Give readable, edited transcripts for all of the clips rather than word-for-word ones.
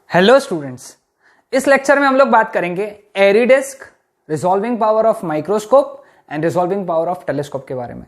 Hello students, इस lecture में हम लोग बात करेंगे Airy disc, resolving power of microscope and resolving power of telescope के बारे में।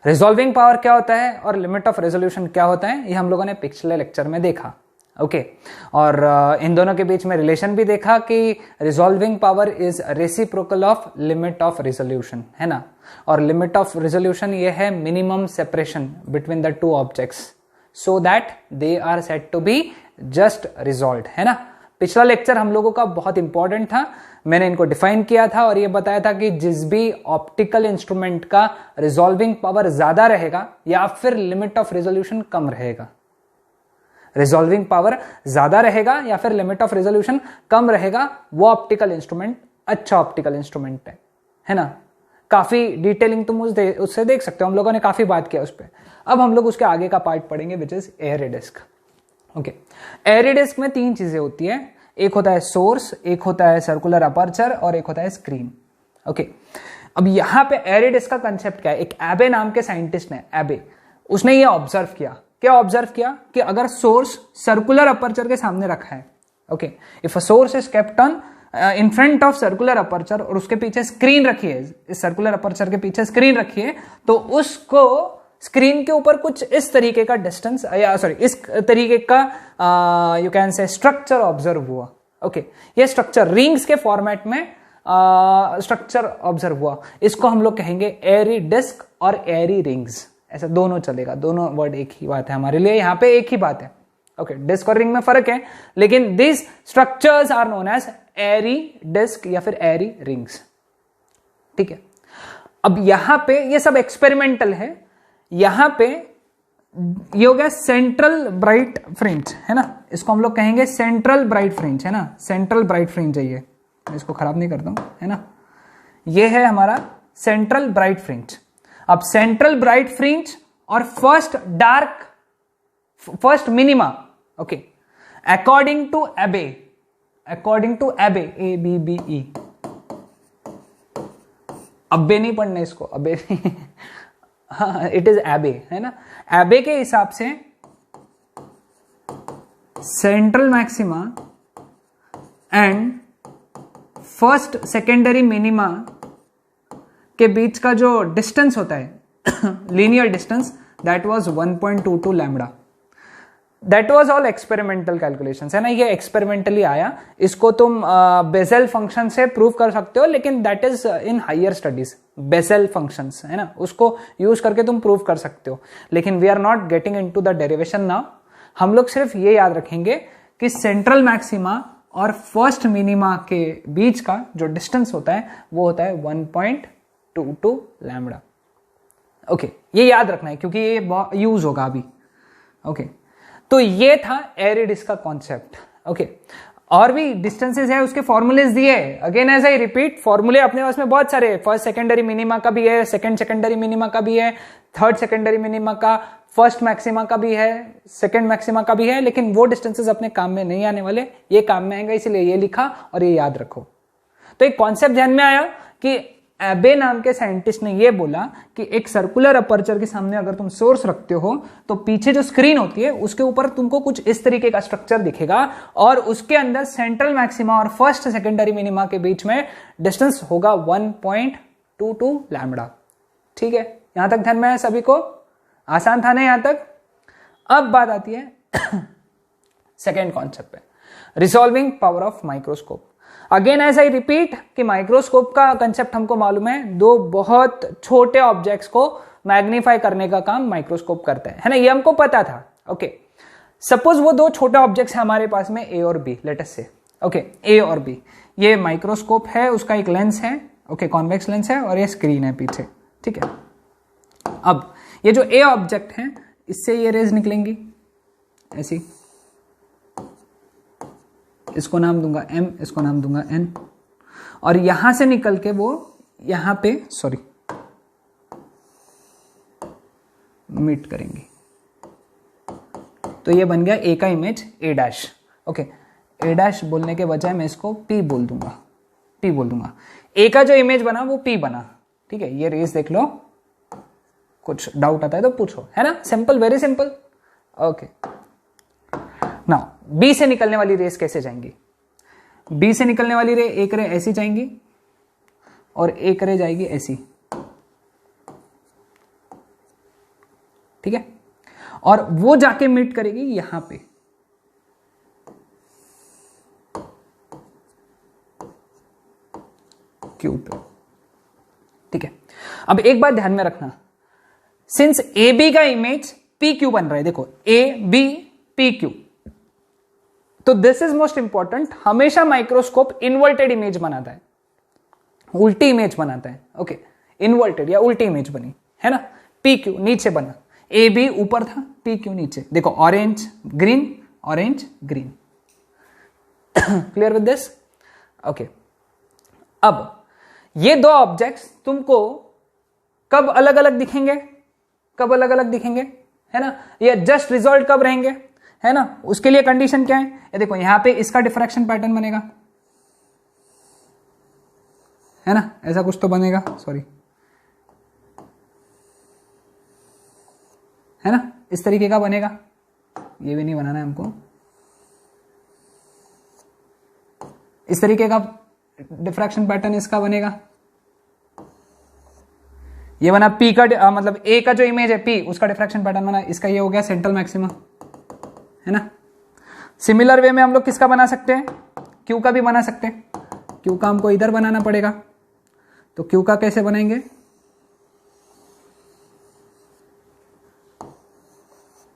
रिजॉल्विंग पावर क्या होता है और लिमिट ऑफ रेजोल्यूशन क्या होता है, ये हम लोगों ने पिछले लेक्चर में देखा। ओके और इन दोनों के बीच में रिलेशन भी देखा कि resolving power is reciprocal of limit of resolution, है ना। और लिमिट ऑफ रेजोल्यूशन ये है minimum separation between the two objects so that they are said to be just resolved, है ना। पिछला लेक्चर हम लोगों का बहुत इंपॉर्टेंट था, मैंने इनको डिफाइन किया था और ये बताया था कि जिस भी ऑप्टिकल इंस्ट्रूमेंट का रिजॉल्विंग पावर ज्यादा रहेगा या फिर लिमिट ऑफ रेजोल्यूशन कम रहेगा, रिजॉल्विंग पावर ज्यादा रहेगा या फिर लिमिट ऑफ रेजोल्यूशन कम रहेगा, वो ऑप्टिकल इंस्ट्रूमेंट अच्छा ऑप्टिकल इंस्ट्रूमेंट है ना। काफी डिटेलिंग तुम उससे देख सकते हो, हम लोगों ने काफी बात किया उस पर। अब हम लोग उसके आगे का पार्ट पढ़ेंगे which is Airy disc. Okay, Airy disc में तीन चीजें होती है, एक होता है सोर्स, एक होता है सर्कुलर अपर्चर और एक होता है स्क्रीन। ओके, अब यहां पे एरी डिस्क का कंसेप्ट क्या है, एक एबे नाम के साइंटिस्ट ने, एबे, उसने ये ऑब्जर्व किया। क्या ऑब्जर्व किया कि अगर सोर्स सर्कुलर अपर्चर के सामने रखा है, okay, if a source is kept on in front of circular aperture और उसके पीछे स्क्रीन रखी है, इस सर्कुलर अपर्चर के पीछे स्क्रीन रखी है, तो उसको स्क्रीन के ऊपर कुछ इस तरीके का डिस्टेंस या सॉरी इस तरीके का you can say structure observe हुआ। ओके, ये स्ट्रक्चर रिंग्स के फॉर्मेट में स्ट्रक्चर ऑब्जर्व हुआ, इसको हम लोग कहेंगे एरी डिस्क और एरी रिंग्स, ऐसा दोनों चलेगा, दोनों वर्ड एक ही बात है हमारे लिए, यहां पे एक ही बात है। ओके, डिस्क और रिंग में फर्क है, लेकिन this structures are known as Airy disc या फिर एरी रिंग्स। ठीक है, अब यहां पे ये सब एक्सपेरिमेंटल है, यहां पे ये हो गया सेंट्रल ब्राइट फ्रिंज, है ना, इसको हम लोग कहेंगे सेंट्रल ब्राइट फ्रिंज, है ना, सेंट्रल ब्राइट फ्रिंज है ये, मैं इसको खराब नहीं करता हूं, है ना, ये है हमारा सेंट्रल ब्राइट फ्रिंज। अब सेंट्रल ब्राइट फ्रिंज और first minima, okay, according to Abbe, A B B E, अब्बे नहीं पढ़ना इसको, अबे हाँ, इट इज एबे, है ना। एबे के हिसाब से central maxima and first secondary minima के बीच का जो डिस्टेंस होता है linear distance, that was 1.22 lambda. That was all experimental calculations, है ना, ये एक्सपेरिमेंटली आया, इसको तुम बेसेल फंक्शन से प्रूव कर सकते हो, लेकिन that is in higher studies, Bessel functions, है ना, उसको यूज करके तुम प्रूव कर सकते हो, लेकिन we are not getting into the derivation now. हम लोग सिर्फ ये याद रखेंगे कि सेंट्रल मैक्सिमा और फर्स्ट मिनिमा के बीच का जो डिस्टेंस होता है वो होता है 1.22 लैम्बडा। ओके, ये याद रखना है क्योंकि ये यूज होगा अभी। ओके, तो ये था एरी डिस्क का कॉन्सेप्ट। ओके, और भी डिस्टेंसेस है, उसके फॉर्मूलेज दिए, अगेन एज आई रिपीट, फॉर्मूले अपने पास में बहुत सारे, फर्स्ट सेकेंडरी मिनिमा का भी है, सेकंड सेकेंडरी मिनिमा का भी है, थर्ड सेकेंडरी मिनिमा का, फर्स्ट मैक्सिमा का भी है, सेकंड मैक्सिमा का भी है, लेकिन वो डिस्टेंसेस अपने काम में नहीं आने वाले, ये काम में आएगा, इसलिए ये लिखा और ये याद रखो। तो एक कॉन्सेप्ट ध्यान में आया कि एबे नाम के साइंटिस्ट ने यह बोला कि एक सर्कुलर अपर्चर के सामने अगर तुम सोर्स रखते हो तो पीछे जो स्क्रीन होती है उसके ऊपर तुमको कुछ इस तरीके का स्ट्रक्चर दिखेगा और उसके अंदर सेंट्रल मैक्सिमा और फर्स्ट सेकेंडरी मिनिमा के बीच में डिस्टेंस होगा 1.22 लैम्बडा। ठीक है, यहां तक ध्यान में है सभी को, आसान था ना यहां तक। अब बात आती है सेकेंड कॉन्सेप्ट पे, resolving power of microscope. Again as I repeat कि माइक्रोस्कोप का कंसेप्ट हमको मालूम है, दो बहुत छोटे ऑब्जेक्ट्स को मैग्नीफाई करने का काम माइक्रोस्कोप करता है ना, ये हमको पता था। ओके, सपोज वो दो छोटे ऑब्जेक्ट्स हैं हमारे पास में, ए और बी, लेट अस से, ओके, ए और बी, ये माइक्रोस्कोप है, उसका एक लेंस है, ओके, कॉन्वेक्स लेंस है, और ये स्क्रीन है पीछे। ठीक है, अब ये जो ए ऑब्जेक्ट है, इससे ये रेज निकलेंगी ऐसी, इसको नाम दूंगा m, इसको नाम दूंगा n, और यहां से निकल के वो यहां पे मीट करेंगी, तो ये बन गया a का image a dash. Okay, a dash बोलने के बजाय मैं इसको p बोल दूंगा, a का जो इमेज बना वो p बना। ठीक है, ये रेस देख लो, कुछ डाउट आता है तो पूछो, है ना, simple, very simple. Okay, now B से निकलने वाली रेस कैसे जाएंगी? बी से निकलने वाली रे, एक रे ऐसी जाएंगी और एक रे जाएगी ऐसी, ठीक है, और वो जाके मीट करेगी यहां पे, क्यू पे, ठीक है। अब एक बात ध्यान में रखना, सिंस ए बी का इमेज पी क्यू बन रहा है, देखो ए बी पी क्यू, तो दिस इज मोस्ट इंपॉर्टेंट, हमेशा माइक्रोस्कोप इन्वर्टेड इमेज बनाता है, उल्टी इमेज बनाता है, ओके, इन्वर्टेड या उल्टी इमेज बनी है ना, पी क्यू नीचे बना, ए बी ऊपर था, पी क्यू नीचे, देखो orange green orange green, clear with this, okay. अब ये दो ऑब्जेक्ट्स तुमको कब अलग अलग दिखेंगे, कब अलग अलग दिखेंगे, है ना, ये जस्ट रिजल्ट कब रहेंगे, है ना, उसके लिए कंडीशन क्या है, ये देखो यहां पे इसका डिफ्रैक्शन पैटर्न बनेगा, है ना, ऐसा कुछ तो बनेगा, सॉरी, है ना, इस तरीके का बनेगा, ये भी नहीं बनाना है हमको, इस तरीके का डिफ्रैक्शन पैटर्न इसका बनेगा, ये बना पी का मतलब ए का जो इमेज है पी, उसका डिफ्रैक्शन पैटर्न बना, इसका ये हो गया सेंट्रल मैक्सिमा, है ना। सिमिलर वे में हम लोग किसका बना सकते हैं, क्यू का भी बना सकते हैं, क्यू का हमको इधर बनाना पड़ेगा, तो क्यू का कैसे बनाएंगे,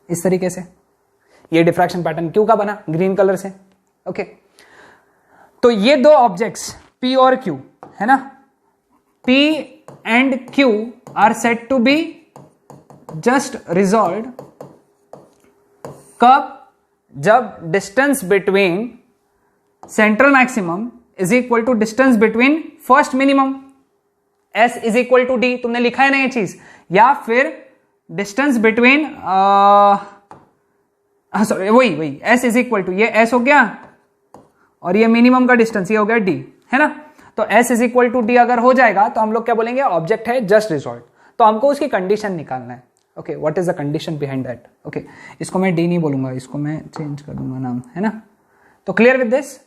इस तरीके से, ये डिफ्रैक्शन पैटर्न क्यू का बना ग्रीन कलर से, ओके। तो ये दो ऑब्जेक्ट्स P और Q, है ना, P and Q are said to be just resolved कब, जब distance between central maximum is equal to distance between first minimum, S is equal to D, तुमने लिखा है ना ये चीज, या फिर डिस्टेंस बिटवीन सॉरी वही S इज इक्वल टू, ये S हो गया और ये मिनिमम का डिस्टेंस ये हो गया D, है ना, तो S is equal to D अगर हो जाएगा तो हम लोग क्या बोलेंगे, ऑब्जेक्ट है जस्ट रिजॉल्व, तो हमको उसकी कंडीशन निकालना है, okay, what is the condition behind that, okay. इसको मैं D नहीं बोलूंगा, इसको मैं चेंज कर दूंगा नाम, है ना, तो क्लियर विद दिस,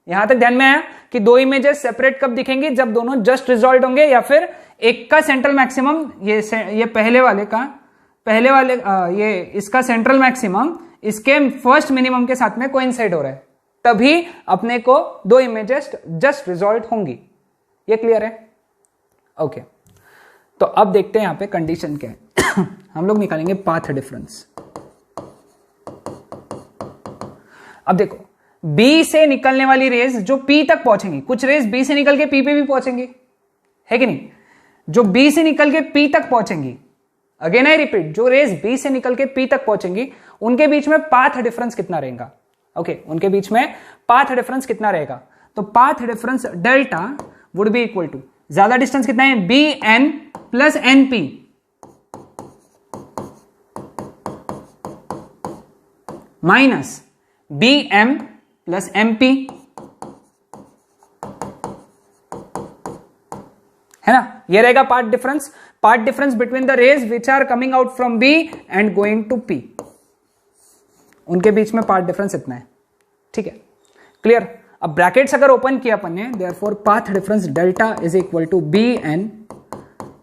यहां तक ध्यान में आया कि दो इमेजेस सेपरेट कब दिखेंगी, जब दोनों जस्ट रिजॉल्व होंगे, या फिर एक का सेंट्रल मैक्सिमम, ये पहले वाले ये इसका सेंट्रल मैक्सिमम इसके फर्स्ट मिनिमम के साथ में कोइंसाइड हो रहा है, तभी अपने को दो इमेजेस जस्ट रिजॉल्व होंगी, ये क्लियर है, ओके। तो अब देखते हैं यहां पे कंडीशन क्या है हम लोग निकालेंगे पाथ डिफरेंस। अब देखो B से निकलने वाली रेज जो P तक पहुंचेंगी, कुछ रेज B से निकल के P पे भी पहुंचेंगी, है कि नहीं, जो B से निकल के P तक पहुंचेंगी, अगेन आई रिपीट, जो रेज B से निकल के P तक पहुंचेंगी उनके बीच में पाथ डिफरेंस कितना रहेगा, ओके, उनके बीच में पाथ डिफरेंस कितना रहेगा, तो path difference delta would be equal to, ज्यादा डिस्टेंस कितना है, BN plus NP, minus BM plus MP, है ना, ये रहेगा path difference between the rays which are coming out from B and going to P, उनके बीच में पार्ट डिफरेंस इतना है, ठीक है, क्लियर। अब ब्रैकेट्स अगर ओपन किया अपन ने, therefore path difference delta is equal to BN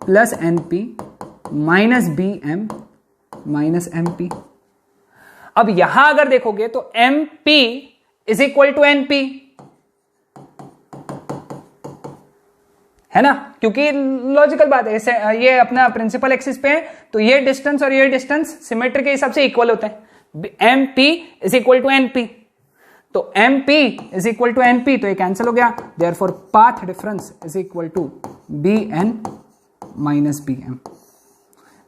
plus NP minus BM minus MP। अब यहां अगर देखोगे तो MP is equal to NP, है ना, क्योंकि लॉजिकल बात है, ये अपना प्रिंसिपल एक्सिस पे है, तो ये डिस्टेंस और ये डिस्टेंस सिमेट्री के हिसाब से इक्वल होता है, MP is equal to NP, तो MP is equal to NP, तो ये कैंसिल हो गया, therefore path difference is equal to BN minus BM।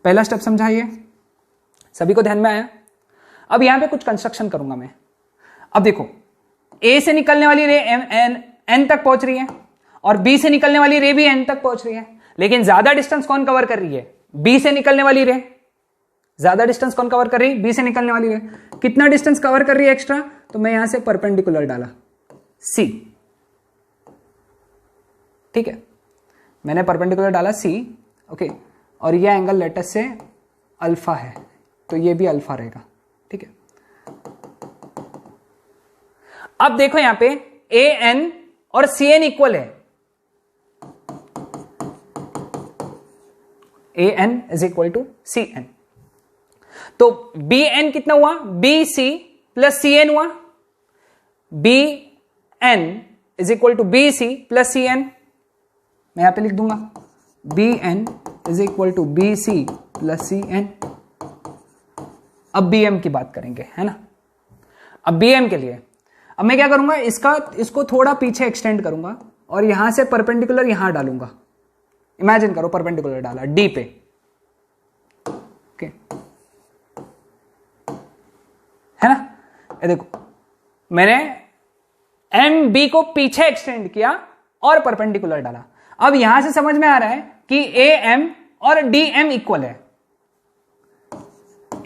पहला स्टेप समझाइए, सभी को ध्यान में आया। अब यहां पे कुछ कंस्ट्रक्शन करूंगा मैं। अब देखो A से निकलने वाली रे N तक पहुंच रही है और B से निकलने वाली रे भी N तक पहुंच रही है, लेकिन ज्यादा डिस्टेंस कौन कवर कर रही है, B से निकलने वाली रे ज्यादा डिस्टेंस कौन कवर कर रही है, B से निकलने वाली रे कितना डिस्टेंस कवर कर रही है एक्स्ट्रा, तो मैं यहां से परपेंडिकुलर डाला C, ठीक है, मैंने परपेंडिकुलर डाला C, ओके, और यह एंगल लेटस से अल्फा है, तो ये भी अल्फा रहेगा, ठीक है। अब देखो यहां पे ए एन और सी एन इक्वल है, A N is equal to C N. तो बी एन कितना हुआ, B C plus C N हुआ, B N is equal to B C plus C N. मैं यहां पे लिख दूंगा B N is equal to B C plus C N. अब बी एम की बात करेंगे, है ना। अब बी एम के लिए अब मैं क्या करूंगा, इसको थोड़ा पीछे एक्सटेंड करूंगा और यहां से परपेंडिकुलर यहां डालूंगा। इमेजिन करो परपेंडिकुलर डाला डी पे, ओके, है ना। ये देखो मैंने एम बी को पीछे एक्सटेंड किया और परपेंडिकुलर डाला। अब यहां से समझ में आ रहा है कि ए एम और डी एम इक्वल है,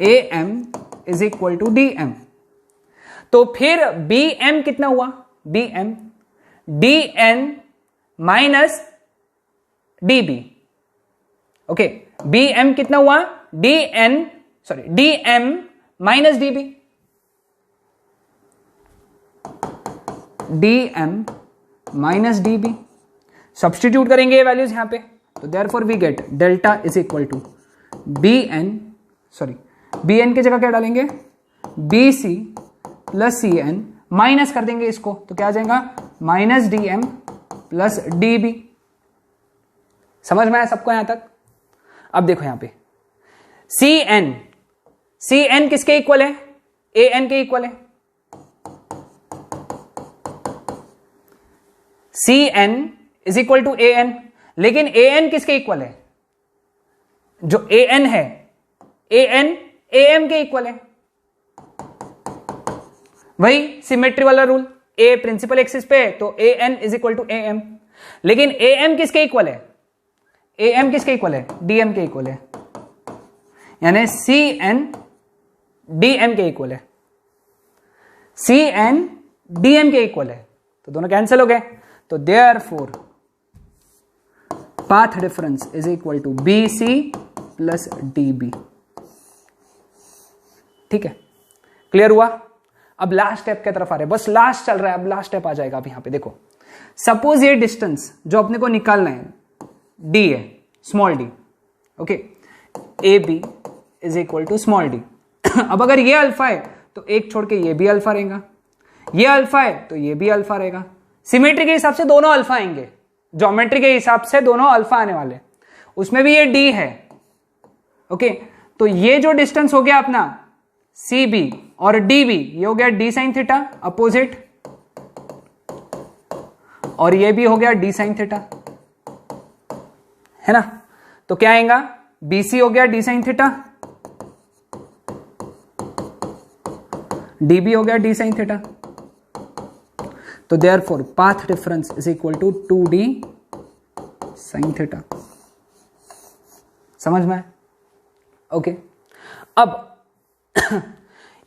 A M is equal to D M. तो फिर बी एम कितना हुआ, B M D N minus D B, okay, B M कितना हुआ, D M minus D B, D M minus D B. Substitute करेंगे ये values यहां पे, तो therefore we get delta is equal to B N की जगह क्या डालेंगे, B C plus C N, minus कर देंगे इसको तो क्या आ जाएगा, minus D M plus D B. समझ में आया सबको यहां तक। अब देखो यहां पे सी एन किसके इक्वल है, ए एन के इक्वल है। C N is equal to A N, लेकिन ए एन किसके इक्वल है, जो ए एन है, ए एन ए एम के इक्वल है। वही सिमेट्री वाला रूल, ए प्रिंसिपल एक्सिस पे तो A N is equal to A M, लेकिन ए एम किसके इक्वल है, ए एम किसके इक्वल है, डी एम के इक्वल है, यानी सी एन डी एम के इक्वल है, सी एन डी एम के इक्वल है, तो दोनों कैंसिल हो गए। तो therefore path difference is equal to B C plus D B. ठीक है, क्लियर हुआ। अब लास्ट स्टेप की तरफ आ रहे हैं, बस लास्ट चल रहा है, अब लास्ट स्टेप आ जाएगा। अब यहां पे देखो, सपोज ये डिस्टेंस जो अपने को निकालना है डी है, small D, okay, A B is equal to small D. अब अगर ये अल्फा है तो एक छोड़ के ये भी अल्फा रहेगा, ये अल्फा है तो ये भी अल्फा रहेगा। सिमेट्री के हिसाब से दोनों अल्फा आएंगे, ज्योमेट्री के हिसाब से दोनों अल्फा आने वाले, उसमें भी ये डी है, ओके। तो ये जो डिस्टेंस हो गया अपना सी बी और डी बी, ये हो गया डी साइन थीटा अपोजिट, और ये भी हो गया डी साइन थीटा, है ना। तो क्या आएगा, बी सी हो गया D sine theta, D B हो गया डी साइन थीटा। तो therefore path difference is equal to 2d sine theta. समझ में? ओके। अब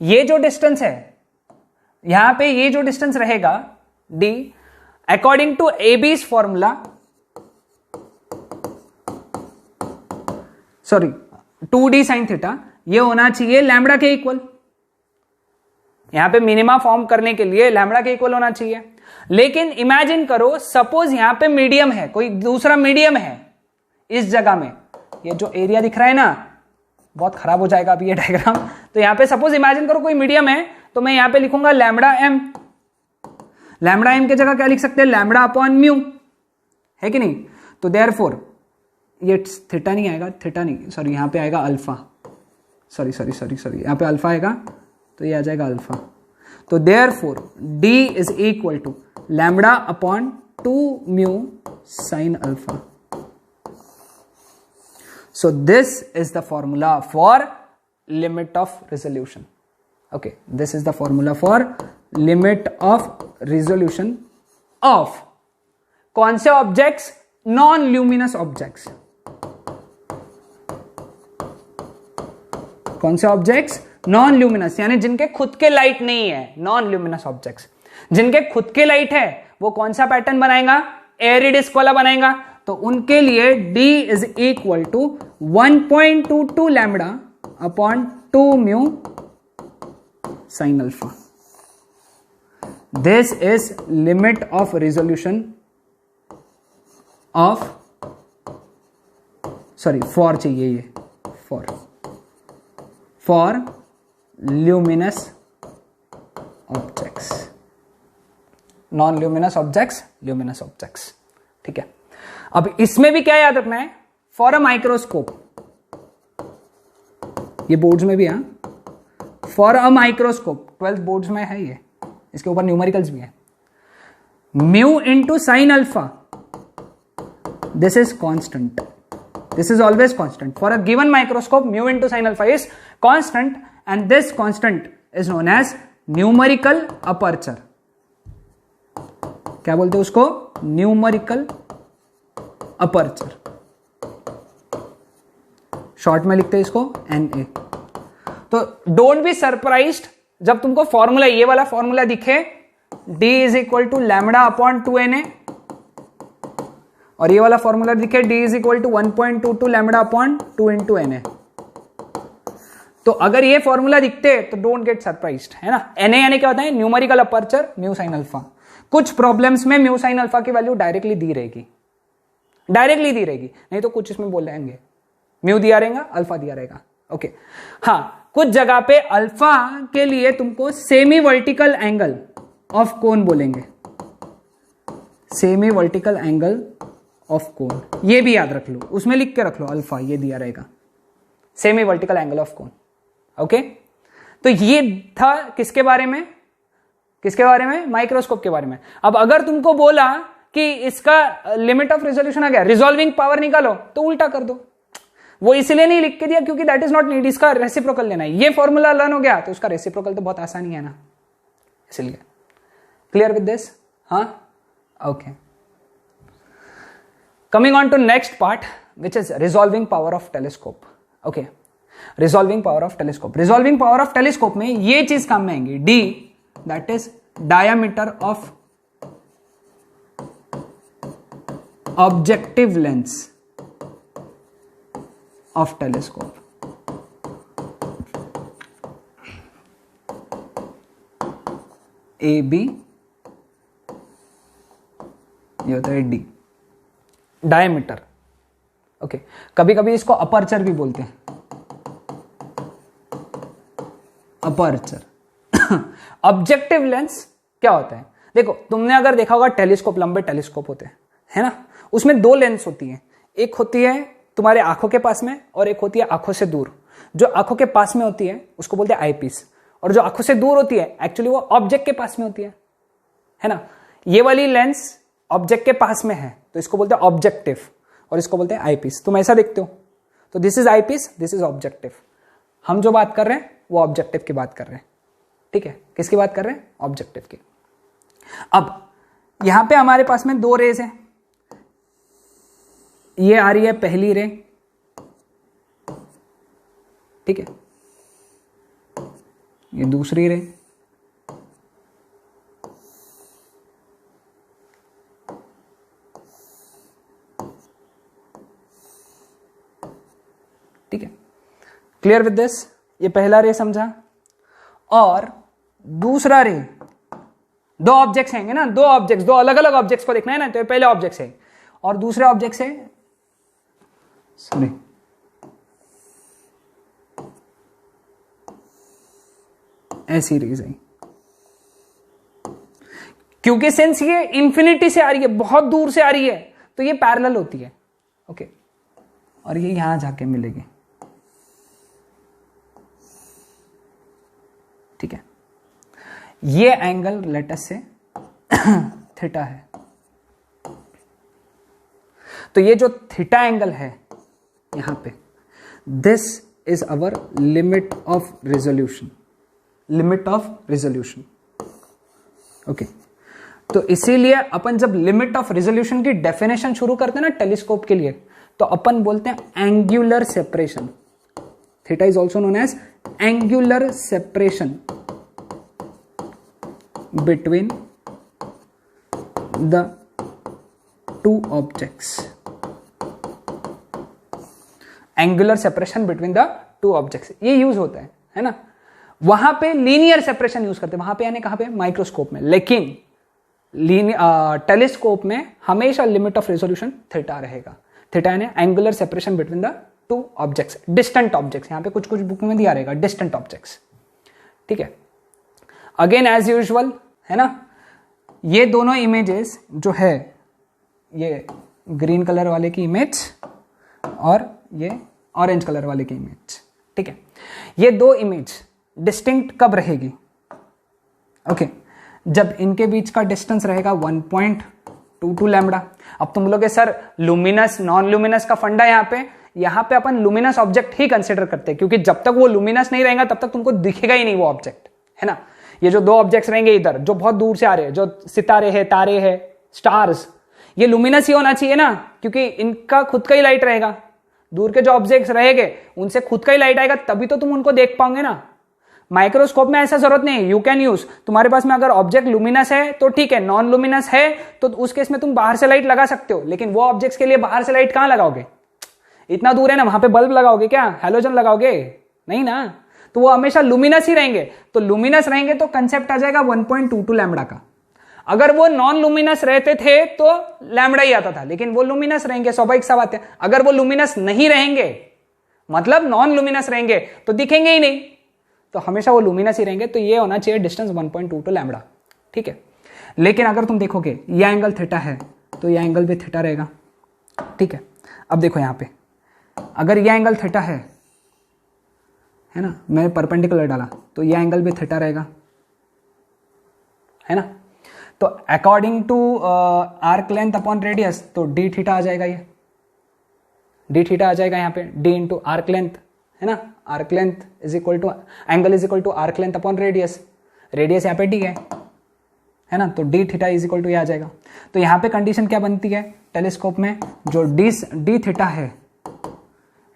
ये जो डिस्टेंस है, यहां पे ये जो डिस्टेंस रहेगा d, according to Abbe's formula, sorry 2d sine theta, ये होना चाहिए लैम्बडा के इक्वल। यहां पे मिनिमा फॉर्म करने के लिए लैम्बडा के इक्वल होना चाहिए। लेकिन इमेजिन करो, सपोज यहां पे मीडियम है, कोई दूसरा मीडियम है इस जगह में, ये जो एरिया दिख रहा है ना, बहुत खराब हो जाएगा अभी ये डायग्राम। तो यहां पे सपोज इमेजिन करो कोई मीडियम है, तो मैं यहां पे लिखूंगा लैम्बडा एम। लैम्बडा एम की जगह क्या लिख सकते हैं, लैम्बडा अपॉन म्यू, है कि नहीं। तो देयरफॉर ये थीटा नहीं आएगा, थीटा नहीं, सॉरी यहां पे आएगा अल्फा, सॉरी यहां पे अल्फा आएगा, तो ये आ जाएगा अल्फा। तो therefore d is equal to lambda upon 2 mu sine alpha. So this is the formula for limit of resolution. Okay, this is the formula for limit of resolution of कौन से objects, non luminous objects. कौन से objects, non luminous, यानी जिनके खुद के light नहीं है, नॉन ल्यूमिनस ऑब्जेक्ट्स। जिनके खुद के लाइट है वो कौन सा पैटर्न बनाएगा, एरी डिस्क वाला बनाएगा। तो उनके लिए d is equal to 1.22 lambda upon 2 mu sine alpha. This is limit of resolution of, sorry for चाहिए ये, for luminous objects, non luminous objects, luminous objects. ठीक है, अब इसमें भी क्या याद रखना है, फॉर अ माइक्रोस्कोप, ये बोर्ड्स में भी है, for a microscope 12th boards में है ये, इसके ऊपर न्यूमेरिकल्स भी है। Mu into sine alpha, this is constant, this is always constant for a given microscope. Mu into sin alpha is constant and this constant is known as numerical aperture. क्या बोलते हैं उसको, न्यूमेरिकल अपर्चर, शॉर्ट में लिखते हैं इसको Na। तो don't be surprised जब तुमको फॉर्मूला, ये वाला फॉर्मूला दिखे, d is equal to lambda upon 2Na, और ये वाला फॉर्मूला दिखे d is equal to 1.22 lambda upon 2 into Na। तो अगर ये फॉर्मूला दिखते तो डोंट गेट सरप्राइज्ड, है ना। Na यानी क्या होता है, numerical aperture mu sine alpha. कुछ प्रॉब्लम्स में म्यू साइन अल्फा की वैल्यू डायरेक्टली दी रहेगी, नहीं तो कुछ इसमें बोल रहेंगे म्यू दिया रहेगा, अल्फा दिया रहेगा। ओके, हाँ, कुछ जगह पे अल्फा के लिए तुमको semi vertical angle of cone बोलेंगे, semi vertical angle of cone, ये भी याद रख लो, उसमें लिख के रख लो, अल्फा ये दिया रहेगा, semi vertical angle of cone. Okay, तो ये था किसके बारे में, माइक्रोस्कोप के बारे में। अब अगर तुमको बोला कि इसका लिमिट ऑफ रिजोल्यूशन आ गया, रिजॉल्विंग पावर निकालो, तो उल्टा कर दो। वो इसलिए नहीं लिख के दिया क्योंकि दैट इज नॉट नीड, इसका रेसिप्रोकल लेना है। ये फॉर्मूला लर्न हो गया तो उसका रेसिप्रोकल तो बहुत आसानी है ना, इसलिए। Clear with this? हाँ, okay. Coming on to next part, which is resolving power of telescope. Okay, resolving power of telescope. Resolving power of telescope में ये चीज काम में आएंगी, D, that is diameter of objective lens of telescope. AB, ये होता है D, diameter. Okay, कभी कभी इसको अपर्चर भी बोलते हैं, अपर्चर। ऑब्जेक्टिव लेंस क्या होता है, देखो तुमने अगर देखा होगा टेलीस्कोप, लंबे टेलीस्कोप होते हैं, है ना, उसमें दो लेंस होती हैं, एक होती है तुम्हारे आंखों के पास में और एक होती है आंखों से दूर। जो आंखों के पास में होती है उसको बोलते हैं आईपीस, और जो आंखों से दूर होती है एक्चुअली वो ऑब्जेक्ट के पास में होती है ना। ये वाली लेंस ऑब्जेक्ट के पास में है तो इसको बोलते हैं ऑब्जेक्टिव, और इसको बोलते हैं आईपीस। तुम ऐसा देखते हो तो this is eyepiece, this is objective. हम जो बात कर रहे हैं वो ऑब्जेक्टिव की बात कर रहे हैं, ठीक है। किसकी बात कर रहे हैं, ऑब्जेक्टिव की। अब यहां पे हमारे पास में दो रेज है, ये आ रही है पहली रे, ठीक है, ये दूसरी रे, ठीक है। Clear with this? ये पहला रे समझा। और दूसरा रे, दो ऑब्जेक्ट्स हैं ना, दो ऑब्जेक्ट्स, दो अलग अलग ऑब्जेक्ट्स को देखना है ना, तो ये पहले ऑब्जेक्ट्स है और दूसरे ऑब्जेक्ट्स है, सॉरी, ऐसी रेज है, क्योंकि सिंस ये इंफिनिटी से आ रही है, बहुत दूर से आ रही है, तो ये पैरेलल होती है, ओके, और ये यहां जाके मिलेगी, ठीक है। ये एंगल लेटस से थीटा है, तो ये जो थीटा एंगल है यहां पे, this is our limit of resolution, limit of resolution, okay. तो इसीलिए अपन जब लिमिट ऑफ रिजोल्यूशन की डेफिनेशन शुरू करते हैं ना टेलीस्कोप के लिए, तो अपन बोलते हैं angular separation. Theta is also known as angular separation between the two objects, angular separation between the two objects, ये यूज होता है ना। वहां पे लीनियर सेपरेशन यूज करते हैं, वहां पे यानी कहां पे, माइक्रोस्कोप में। लेकिन टेलीस्कोप में हमेशा लिमिट ऑफ रेजोल्यूशन थीटा रहेगा। थीटा यानी angular separation between the two objects, distant objects. यहां पे कुछ कुछ बुक में दिया रहेगा डिस्टेंट ऑब्जेक्ट्स, ठीक है। अगेन एज यूजुअल, है ना, ये दोनों इमेजेस जो है, ये ग्रीन कलर वाले की इमेज और ये ऑरेंज कलर वाले की इमेज, ठीक है। ये दो इमेज डिस्टिंक्ट कब रहेगी? ओके, जब इनके बीच का डिस्टेंस रहेगा 1.22 लैम्बडा। अब तुम लोगे सर लुमिनस नॉन लुमिनस का फंडा यहां पे अपन लुमिनस ऑब्जेक्ट ही कंसिडर करते हैं, क्योंकि जब तक वो लुमिनस नहीं रहेगा तब तक तुमको दिखेगा ही नहीं वो ऑब्जेक्ट, है ना। ये जो दो ऑब्जेक्ट्स रहेंगे इधर, जो बहुत दूर से आ रहे हैं, जो सितारे हैं, तारे हैं, स्टार्स, ये लुमिनस ही होना चाहिए ना, क्योंकि इनका खुद का ही लाइट रहेगा। दूर के जो ऑब्जेक्ट्स रहेंगे उनसे खुद का ही लाइट आएगा, तभी तो तुम उनको देख पाओगे ना। माइक्रोस्कोप में ऐसा जरूरत नहीं है, यू कैन यूज, तुम्हारे पास में अगर ऑब्जेक्ट लुमिनस है तो ठीक है, नॉन लुमिनस है तो उस केस में तुम बाहर से लाइट लगा सकते हो, लेकिन वो ऑब्जेक्ट्स के लिए बाहर से लाइट कहां लगाओगे? इतना दूर है ना, वहां पे बल्ब लगाओगे क्या, हैलोजन लगाओगे? नहीं ना, तो वो हमेशा लुमिनस ही रहेंगे। तो लुमिनस रहेंगे तो कंसेप्ट आ जाएगा 1.22 लैम्बडा का। अगर वो नॉन लुमिनस रहते थे तो लैम्बडा ही आता था, लेकिन वो लुमिनस रहेंगे, स्वाभाविक सा बात है। अगर वो लुमिनस नहीं रहेंगे, मतलब नॉन लुमिनस रहेंगे, तो दिखेंगे ही नहीं, तो हमेशा वो लुमिनस ही रहेंगे। तो ये होना चाहिए डिस्टेंस 1.22 लैम्बडा, ठीक है। लेकिन अगर तुम देखोगे ये एंगल थीटा है तो ये एंगल भी थीटा रहेगा, ठीक है। अब देखो यहां पे, अगर ये एंगल थीटा है ना, मैं परपेंडिकुलर डाला तो ये एंगल भी थीटा रहेगा, है ना। तो according to arc length upon radius, तो डी थीटा आ जाएगा, ये डी थीटा आ जाएगा यहाँ पे, डी इंटू आर्क लेंथ, है ना। Arc length is equal to, angle is equal to arc length upon radius, radius यहाँ पे डी है ना, तो D theta is equal to ये आ जाएगा। तो यहाँ पे कंडीशन क्या बनती है टेलीस्कोप में, जो डी थीटा है,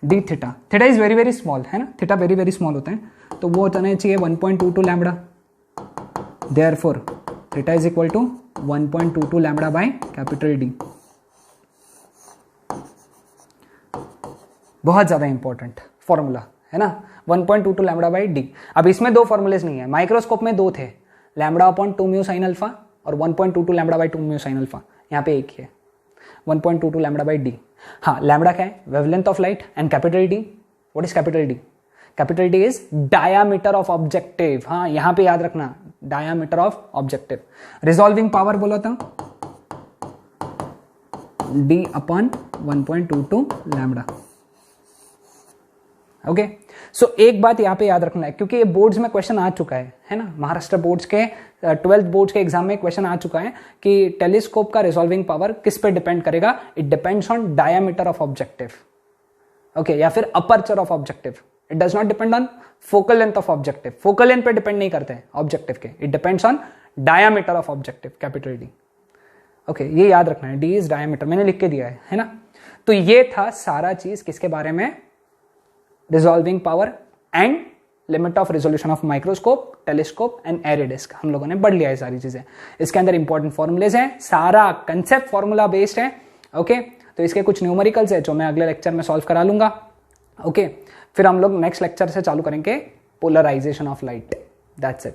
D theta, theta is very very small, है ना, थीटा वेरी वेरी स्मॉल होता है, तो वो होना चाहिए 1.22 lambda. Therefore theta is equal to 1.22 lambda by capital D. बहुत ज्यादा इंपॉर्टेंट फॉर्मूला, है ना, 1.22 लैम्बडा बाई डी। अब इसमें दो फॉर्मूलेज नहीं है, माइक्रोस्कोप में दो थे, lambda upon 2 mu sine alpha और 1.22 lambda by 2 mu sine alpha. यहाँ पे एक ही है 1.22 लैम्बडा बाई डी। हाँ, लैम्बडा क्या है, wavelength of light, and capital D, what is capital D? Capital D is diameter of objective. हाँ, यहां पे याद रखना, diameter of objective. Resolving power बोला था डी अपॉन 1.22 लैम्बडा। ओके, सो एक बात यहां पे याद रखना है, क्योंकि ये बोर्ड्स में क्वेश्चन आ चुका है ना, महाराष्ट्र बोर्ड्स के 12th बोर्ड्स के एग्जाम में क्वेश्चन आ चुका है कि टेलीस्कोप का रिजॉल्विंग पावर किस पे डिपेंड करेगा। It depends on diameter of objective, okay, या फिर aperture of objective. It does not depend on focal length of objective, focal length पे डिपेंड नहीं करते हैं ऑब्जेक्टिव के, it depends on diameter of objective, capital D. Okay, ये याद रखना है, डी इज डायामीटर, मैंने लिख के दिया है ना। तो ये था सारा चीज किसके बारे में, resolving power and limit of resolution of microscope, telescope and Airy disc. हम लोगों ने बढ़ लिया है सारी चीजें, इसके अंदर इंपॉर्टेंट फॉर्मुलेज हैं, सारा कंसेप्ट फॉर्मूला बेस्ड है। ओके, तो इसके कुछ न्यूमेरिकल्स है जो मैं अगले लेक्चर में सॉल्व करा लूंगा। ओके, फिर हम लोग नेक्स्ट लेक्चर से चालू करेंगे polarisation of light. That's it.